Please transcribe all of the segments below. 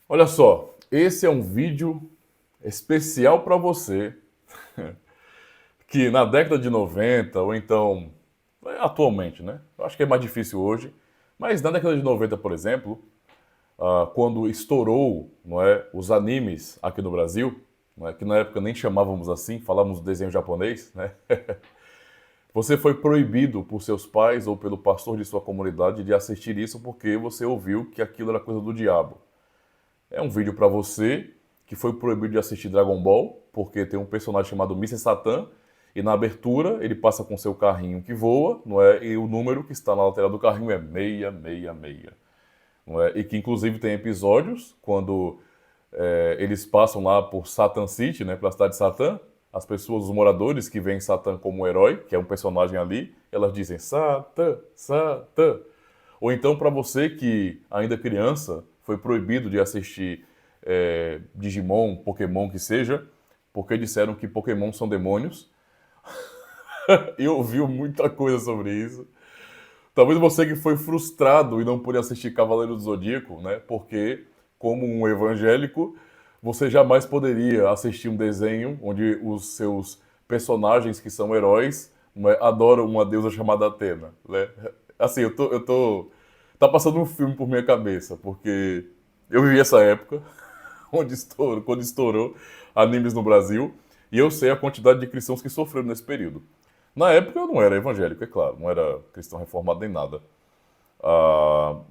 Olha só, esse é um vídeo especial para você que na década de 90 ou então atualmente, né? Eu acho que é mais difícil hoje, mas na década de 90, por exemplo, quando estourou, não é, os animes aqui no Brasil, não é, que na época nem chamávamos assim, falávamos desenho japonês, né? Você foi proibido por seus pais ou pelo pastor de sua comunidade de assistir isso porque você ouviu que aquilo era coisa do diabo. É um vídeo para você que foi proibido de assistir Dragon Ball, porque tem um personagem chamado Mr. Satan, e na abertura ele passa com seu carrinho que voa, não é? E o número que está na lateral do carrinho é 666, não é? E que inclusive tem episódios quando eles passam lá por Satan City, né, pela cidade de Satã, as pessoas, os moradores que veem Satã como herói, que é um personagem ali, elas dizem Satã, Satã. Ou então, para você que ainda criança foi proibido de assistir Digimon, Pokémon que seja, porque disseram que Pokémon são demônios. Eu ouvi muita coisa sobre isso. Talvez você que foi frustrado e não pôde assistir Cavaleiro do Zodíaco, né? Porque, como um evangélico, você jamais poderia assistir um desenho onde os seus personagens, que são heróis, né, adoram uma deusa chamada Atena, né? Assim, tá passando um filme por minha cabeça, porque eu vivi essa época, quando estourou animes no Brasil, e eu sei a quantidade de cristãos que sofreram nesse período. Na época eu não era evangélico, é claro, não era cristão reformado nem nada.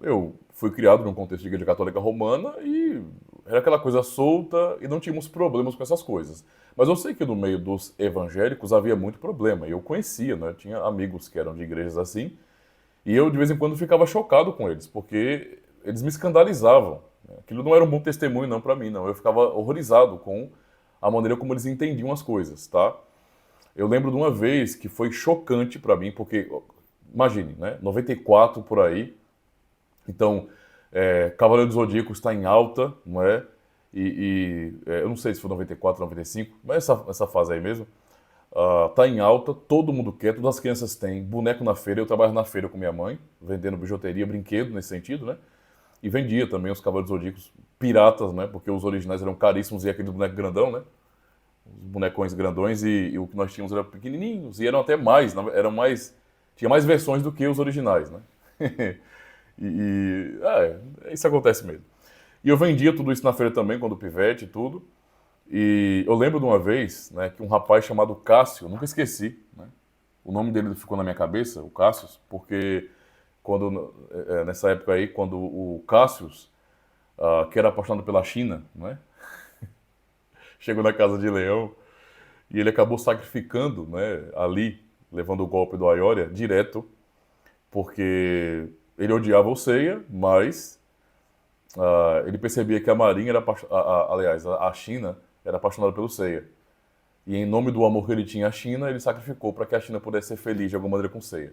Eu fui criado num contexto de igreja católica romana e era aquela coisa solta e não tínhamos problemas com essas coisas. Mas eu sei que no meio dos evangélicos havia muito problema, e eu conhecia, né? Tinha amigos que eram de igrejas assim, e eu de vez em quando ficava chocado com eles, porque eles me escandalizavam. Aquilo não era um bom testemunho não para mim, não. Eu ficava horrorizado com a maneira como eles entendiam as coisas, tá? Eu lembro de uma vez que foi chocante para mim, porque, imagine, né? 94 por aí. Então, Cavaleiro do Zodíaco está em alta, não é? Eu não sei se foi 94, 95, mas essa fase aí mesmo. Tá em alta, todo mundo quer, todas as crianças têm boneco na feira. Eu trabalho na feira com minha mãe, vendendo bijuteria, brinquedo nesse sentido, né? E vendia também os Cavaleiros do Zodíacos piratas, né? Porque os originais eram caríssimos e aquele boneco grandão, né? Os bonecões grandões e o que nós tínhamos eram pequenininhos e eram até mais, eram mais, tinha mais versões do que os originais, né? Isso acontece mesmo. E eu vendia tudo isso na feira também, quando pivete e tudo. E eu lembro de uma vez, né, que um rapaz chamado Cássio, nunca esqueci, né? O nome dele ficou na minha cabeça, o Cássio, porque nessa época aí, quando o Cássio, que era apaixonado pela China, né, chegou na casa de Leão e ele acabou sacrificando, né, ali, levando o golpe do Aioria direto, porque ele odiava o Seiya, mas ele percebia que a Marinha era, aliás, a China era apaixonada pelo Seiya. E em nome do amor que ele tinha à China, ele sacrificou para que a China pudesse ser feliz de alguma maneira com o Seiya.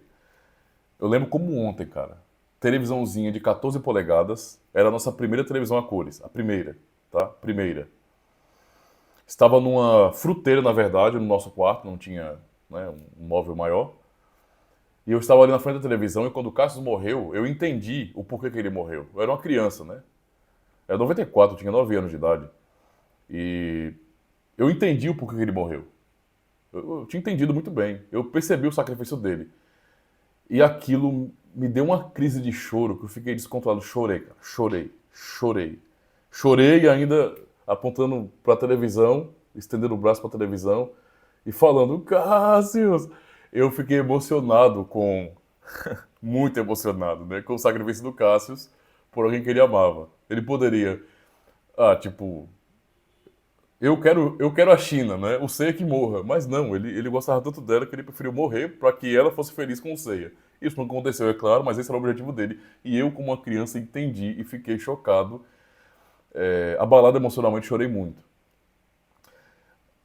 Eu lembro como ontem, cara. Televisãozinha de 14 polegadas, era a nossa primeira televisão a cores, a primeira, tá? Primeira. Estava numa fruteira, na verdade, no nosso quarto, não tinha, né, um móvel maior. E eu estava ali na frente da televisão e quando o Cassius morreu, eu entendi o porquê que ele morreu. Eu era uma criança, né? Era 94, eu tinha 9 anos de idade. E eu entendi o porquê que ele morreu. Eu tinha entendido muito bem. Eu percebi o sacrifício dele. E aquilo me deu uma crise de choro, que eu fiquei descontrolado. Chorei, cara. Chorei. Chorei. Chorei ainda apontando para a televisão, estendendo o braço para a televisão e falando, Cassius! Eu fiquei emocionado com... muito emocionado, né? Com o sacrifício do Cassius por alguém que ele amava. Ele poderia... tipo, eu quero a China, né? O Seiya que morra. Mas não, ele gostava tanto dela que ele preferiu morrer para que ela fosse feliz com o Seiya. Isso não aconteceu, é claro, mas esse era o objetivo dele. E eu, como uma criança, entendi e fiquei chocado. Abalado emocionalmente, chorei muito.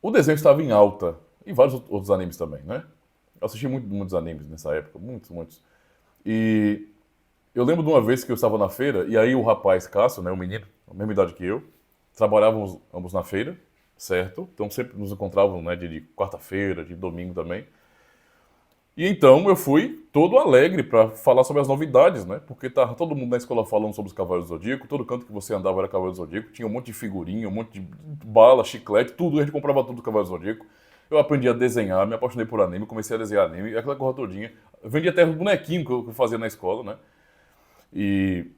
O desenho estava em alta. E vários outros animes também, né? Eu assisti muitos animes nessa época. Muitos, muitos. E eu lembro de uma vez que eu estava na feira, e aí o rapaz Cássio, né, o menino, a mesma idade que eu, trabalhávamos ambos na feira, certo? Então sempre nos encontrávamos, né, de quarta-feira, de domingo também. E então eu fui todo alegre para falar sobre as novidades, né? Porque tava todo mundo na escola falando sobre os Cavaleiros do Zodíaco, todo canto que você andava era Cavaleiro do Zodíaco, tinha um monte de figurinha, um monte de bala, chiclete, tudo, a gente comprava tudo do Cavaleiro do Zodíaco. Eu aprendi a desenhar, me apaixonei por anime, comecei a desenhar anime, e aquela coisa todinha. Eu vendia até os bonequinhos que eu fazia na escola, né? E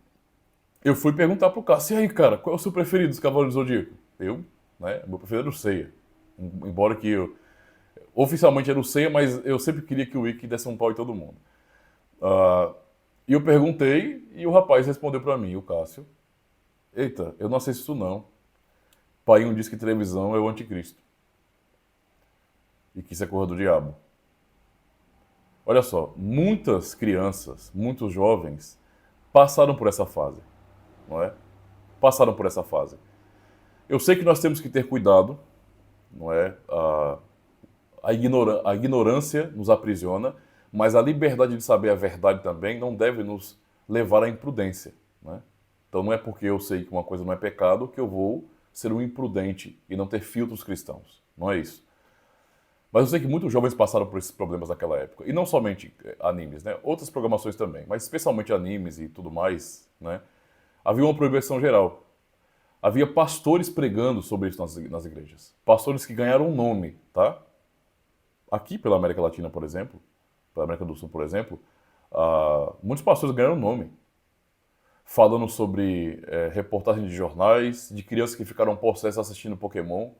eu fui perguntar pro Cássio, e aí, cara, qual é o seu preferido dos Cavaleiros do Zodíaco? Eu, né? Meu preferido era o Seiya. Embora que eu oficialmente era o Seiya, mas eu sempre queria que o Ikki desse um pau em todo mundo. Ah, e eu perguntei e o rapaz respondeu pra mim, o Cássio: eita, eu não assisto isso não. Pai um diz que televisão é o anticristo e que isso é coisa do diabo. Olha só, muitas crianças, muitos jovens passaram por essa fase, não é? Passaram por essa fase. Eu sei que nós temos que ter cuidado, não é? A ignorância nos aprisiona, mas a liberdade de saber a verdade também não deve nos levar à imprudência, né? Então não é porque eu sei que uma coisa não é pecado que eu vou ser um imprudente e não ter filtros cristãos. Não é isso. Mas eu sei que muitos jovens passaram por esses problemas naquela época. E não somente animes, né? Outras programações também, mas especialmente animes e tudo mais, né? Havia uma proibição geral. Havia pastores pregando sobre isso nas igrejas. Pastores que ganharam um nome, tá? Aqui pela América Latina, por exemplo, pela América do Sul, por exemplo, muitos pastores ganharam nome, falando sobre reportagens de jornais, de crianças que ficaram possessas assistindo Pokémon.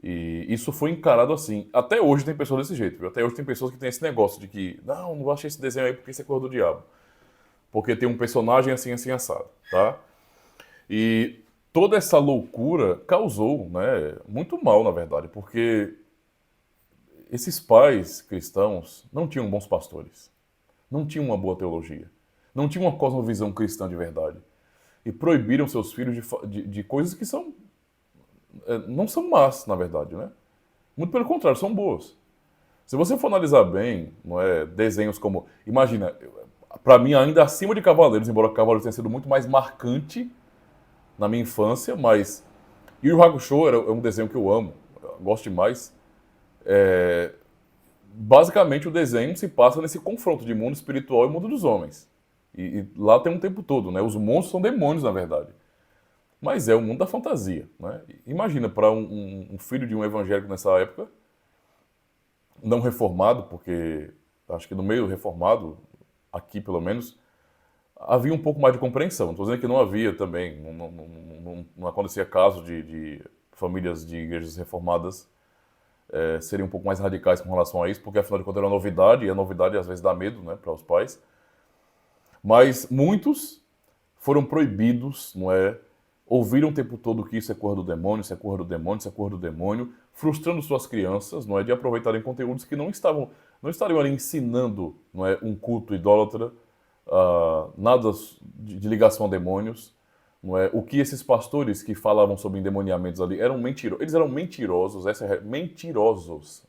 E isso foi encarado assim. Até hoje tem pessoas desse jeito, viu? Até hoje tem pessoas que têm esse negócio de que, não vou achar esse desenho aí porque isso é coisa do diabo. Porque tem um personagem assim, assim, assado, tá? E toda essa loucura causou, né, muito mal, na verdade, porque esses pais cristãos não tinham bons pastores, não tinham uma boa teologia, não tinham uma cosmovisão cristã de verdade. E proibiram seus filhos de coisas que são, não são más, na verdade, né? Muito pelo contrário, são boas. Se você for analisar bem, não é, desenhos como... Imagina, para mim ainda acima de Cavaleiros, embora Cavaleiros tenha sido muito mais marcante na minha infância, mas Yu Yu Hakusho é um desenho que eu amo, eu gosto demais. Basicamente o desenho se passa nesse confronto de mundo espiritual e mundo dos homens. E lá tem um tempo todo, né? Os monstros são demônios, na verdade. Mas é o mundo da fantasia, né? Imagina para um filho de um evangélico nessa época, não reformado, porque acho que no meio reformado, aqui pelo menos, havia um pouco mais de compreensão. Não estou dizendo que não havia também, não acontecia caso de famílias de igrejas reformadas serem um pouco mais radicais com relação a isso, porque afinal de contas era uma novidade, e a novidade às vezes dá medo, né, para os pais. Mas muitos foram proibidos, não é? Ouviram o tempo todo que isso é coisa do demônio, isso é coisa do demônio, isso é coisa do demônio, frustrando suas crianças, não é, de aproveitarem conteúdos que não estariam ali ensinando, não é, um culto idólatra, nada de ligação a demônios, não é? O que esses pastores que falavam sobre endemoniamentos ali eram mentirosos, eles eram mentirosos,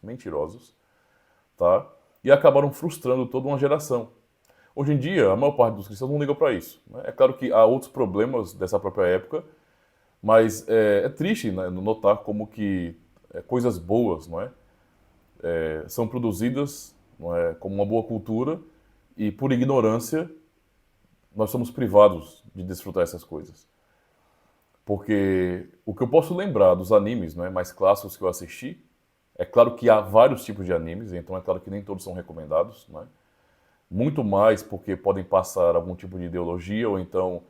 mentirosos, tá? E acabaram frustrando toda uma geração. Hoje em dia, a maior parte dos cristãos não liga para isso, né? É claro que há outros problemas dessa própria época, mas é triste, né, notar como que coisas boas, não é? São produzidas, não é, como uma boa cultura e por ignorância nós somos privados de desfrutar essas coisas. Porque o que eu posso lembrar dos animes, não é, mais clássicos que eu assisti, é claro que há vários tipos de animes, então é claro que nem todos são recomendados, não é? Muito mais porque podem passar algum tipo de ideologia ou então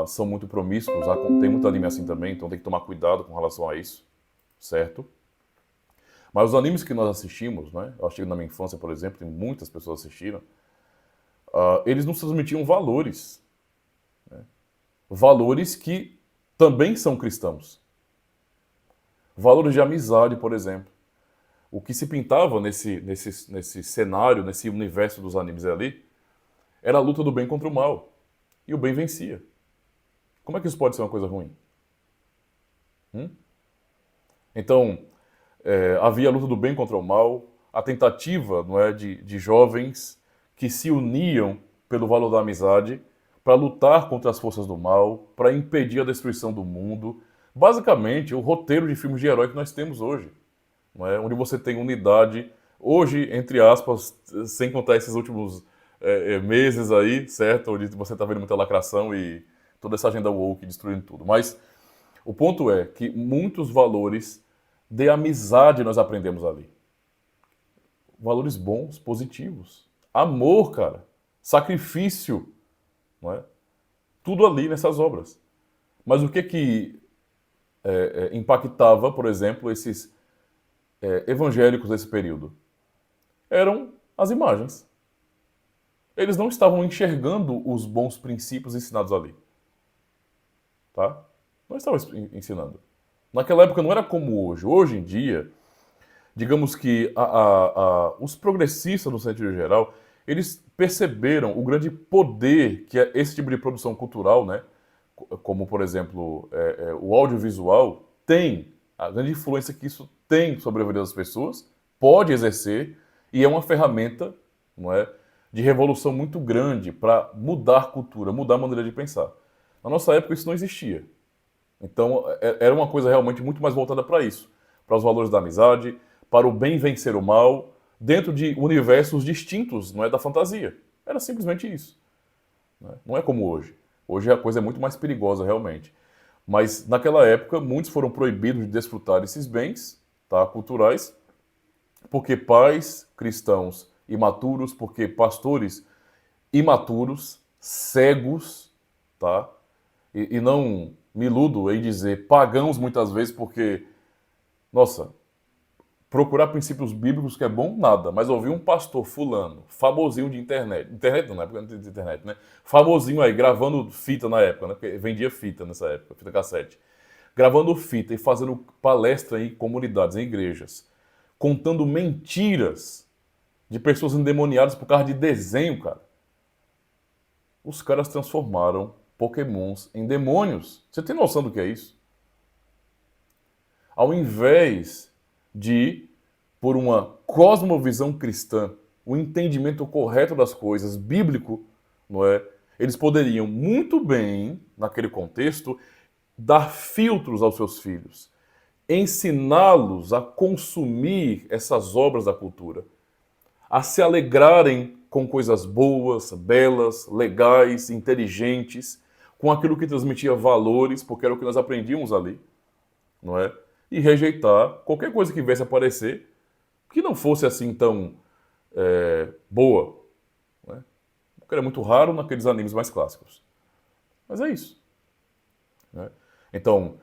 são muito promíscuos. Tem muito anime assim também, então tem que tomar cuidado com relação a isso, certo? Mas os animes que nós assistimos, né? Eu achei na minha infância, por exemplo, tem muitas pessoas assistiram, eles nos transmitiam valores, né? Valores que também são cristãos. Valores de amizade, por exemplo. O que se pintava nesse cenário, nesse universo dos animes ali, era a luta do bem contra o mal. E o bem vencia. Como é que isso pode ser uma coisa ruim? Então, havia a luta do bem contra o mal, a tentativa, não é, de jovens que se uniam pelo valor da amizade para lutar contra as forças do mal, para impedir a destruição do mundo. Basicamente, o roteiro de filmes de herói que nós temos hoje, não é? Onde você tem unidade, Hoje, entre aspas, sem contar esses últimos meses aí, certo? Onde você está vendo muita lacração e toda essa agenda woke destruindo tudo. Mas o ponto é que muitos valores de amizade nós aprendemos ali. Valores bons, positivos. Amor, cara. Sacrifício, não é? Tudo ali nessas obras. Mas o que que impactava, por exemplo, esses evangélicos desse período? Eram as imagens. Eles não estavam enxergando os bons princípios ensinados ali. Tá? Não estavam ensinando. Naquela época não era como hoje. Hoje em dia, digamos que os progressistas, no sentido geral, eles perceberam o grande poder que esse tipo de produção cultural, né, como, por exemplo, o audiovisual, tem, a grande influência que isso tem sobre a vida das pessoas, pode exercer, e é uma ferramenta, não é, de revolução muito grande para mudar a cultura, mudar a maneira de pensar. Na nossa época isso não existia. Então era uma coisa realmente muito mais voltada para isso, para os valores da amizade, para o bem vencer o mal, dentro de universos distintos, não é, da fantasia. Era simplesmente isso. Né? Não é como hoje. Hoje a coisa é muito mais perigosa realmente. Mas naquela época muitos foram proibidos de desfrutar esses bens, tá, culturais, porque pais cristãos imaturos, porque pastores imaturos, cegos, tá? E não me iludo em dizer pagãos muitas vezes, porque, nossa, procurar princípios bíblicos que é bom, nada. Mas ouvir um pastor fulano, famosinho de internet, internet não, na época não tinha internet, né? Famosinho aí, gravando fita na época, né? Porque vendia fita nessa época, fita cassete. Gravando fita e fazendo palestra em comunidades, em igrejas, contando mentiras de pessoas endemoniadas por causa de desenho, cara. Os caras transformaram Pokémons em demônios. Você tem noção do que é isso? Ao invés de, por uma cosmovisão cristã, o entendimento correto das coisas, bíblico, não é? Eles poderiam muito bem, naquele contexto, dar filtros aos seus filhos, ensiná-los a consumir essas obras da cultura, a se alegrarem com coisas boas, belas, legais, inteligentes, com aquilo que transmitia valores, porque era o que nós aprendíamos ali, não é? E rejeitar qualquer coisa que viesse a aparecer que não fosse assim tão boa, né? Porque era muito raro naqueles animes mais clássicos. Mas é isso. Né? Então,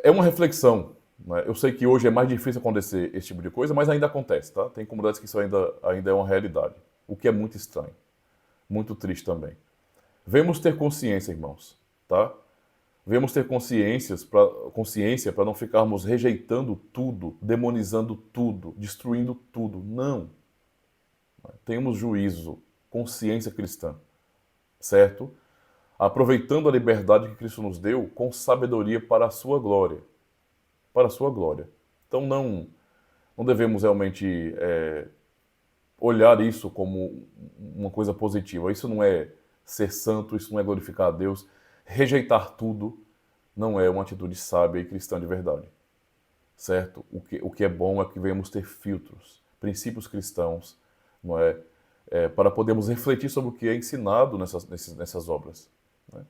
é uma reflexão. Né? Eu sei que hoje é mais difícil acontecer esse tipo de coisa, mas ainda acontece, tá? Tem comunidades que isso ainda é uma realidade. O que é muito estranho. Muito triste também. Vemos ter consciência, irmãos, tá? Vemos ter consciência para não ficarmos rejeitando tudo, demonizando tudo, destruindo tudo. Não. Tenhamos juízo, consciência cristã, certo? Aproveitando a liberdade que Cristo nos deu com sabedoria para a sua glória. Para a sua glória. Então não devemos realmente olhar isso como uma coisa positiva. Isso não é ser santo, isso não é glorificar a Deus. Rejeitar tudo não é uma atitude sábia e cristã de verdade. Certo? O que é bom é que venhamos ter filtros, princípios cristãos, não é? Para podermos refletir sobre o que é ensinado nessas obras. Né?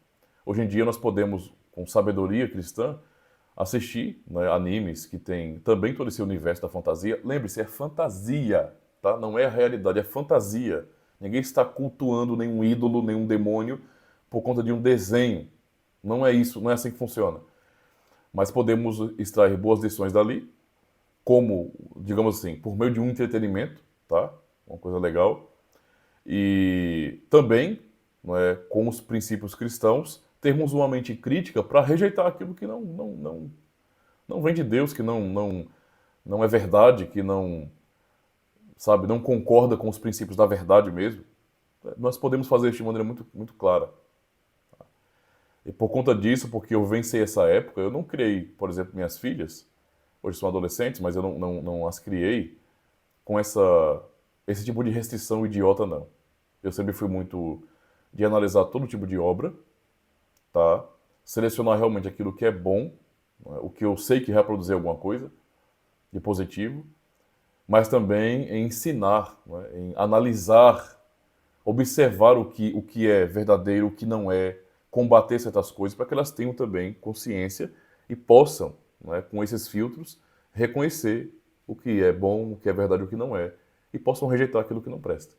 Hoje em dia nós podemos, com sabedoria cristã, assistir, né, animes que tem também todo esse universo da fantasia. Lembre-se, é fantasia, tá? Não é a realidade, é fantasia. Ninguém está cultuando nenhum ídolo, nenhum demônio por conta de um desenho. Não é isso, não é assim que funciona. Mas podemos extrair boas lições dali, como, digamos assim, por meio de um entretenimento, tá? Uma coisa legal. E também, não é, com os princípios cristãos, termos uma mente crítica para rejeitar aquilo que não vem de Deus, que não é verdade, que não concorda com os princípios da verdade mesmo. Nós podemos fazer isso de maneira muito, muito clara. E por conta disso, porque eu venci essa época, eu não criei, por exemplo, minhas filhas, hoje são adolescentes, mas eu não as criei com esse tipo de restrição idiota, não. Eu sempre fui muito de analisar todo tipo de obra, tá? Selecionar realmente aquilo que é bom, né? O que eu sei que vai produzir alguma coisa de positivo, mas também em ensinar, né? Em analisar, observar o que é verdadeiro, o que não é, combater certas coisas para que elas tenham também consciência e possam, né, com esses filtros, reconhecer o que é bom, o que é verdade e o que não é, e possam rejeitar aquilo que não presta.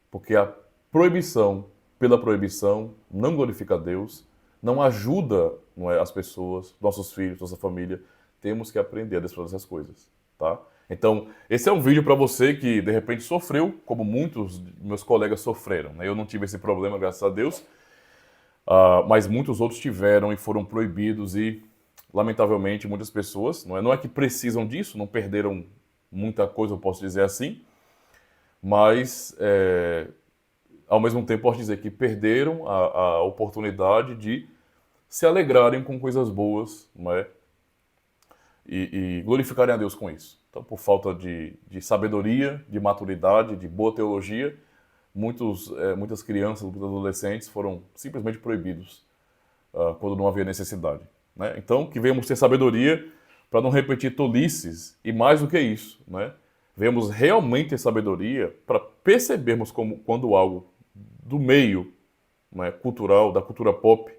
Porque a proibição pela proibição não glorifica a Deus, não ajuda, não é, as pessoas, nossos filhos, nossa família. Temos que aprender a desprezar essas coisas, tá? Então, esse é um vídeo para você que, de repente, sofreu, como muitos meus colegas sofreram, né? Eu não tive esse problema, graças a Deus, mas muitos outros tiveram e foram proibidos e, lamentavelmente, muitas pessoas, não é que precisam disso, não perderam muita coisa, eu posso dizer assim, mas, ao mesmo tempo, posso dizer que perderam a oportunidade de se alegrarem com coisas boas, não é? E glorificarem a Deus com isso. Então, por falta de sabedoria, de maturidade, de boa teologia, muitas crianças, muitos adolescentes foram simplesmente proibidos quando não havia necessidade, né? Então, que venhamos ter sabedoria para não repetir tolices e, mais do que isso, né? Venhamos realmente ter sabedoria para percebermos quando algo do meio, né, cultural, da cultura pop,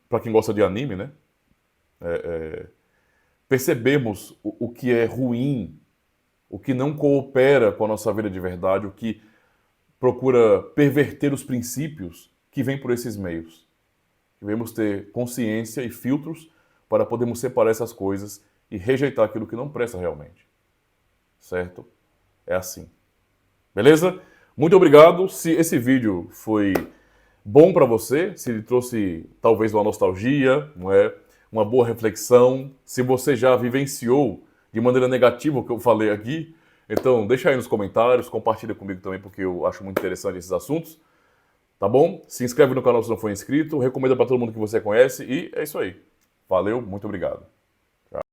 para quem gosta de anime, né? Percebemos o que é ruim, o que não coopera com a nossa vida de verdade, o que procura perverter os princípios que vem por esses meios. Devemos ter consciência e filtros para podermos separar essas coisas e rejeitar aquilo que não presta realmente. Certo? É assim. Beleza? Muito obrigado. Se esse vídeo foi bom para você, se ele trouxe talvez uma nostalgia, não é? Uma boa reflexão, se você já vivenciou de maneira negativa o que eu falei aqui, então deixa aí nos comentários, compartilha comigo também porque eu acho muito interessante esses assuntos, tá bom? Se inscreve no canal se não for inscrito, recomenda para todo mundo que você conhece e é isso aí. Valeu, muito obrigado.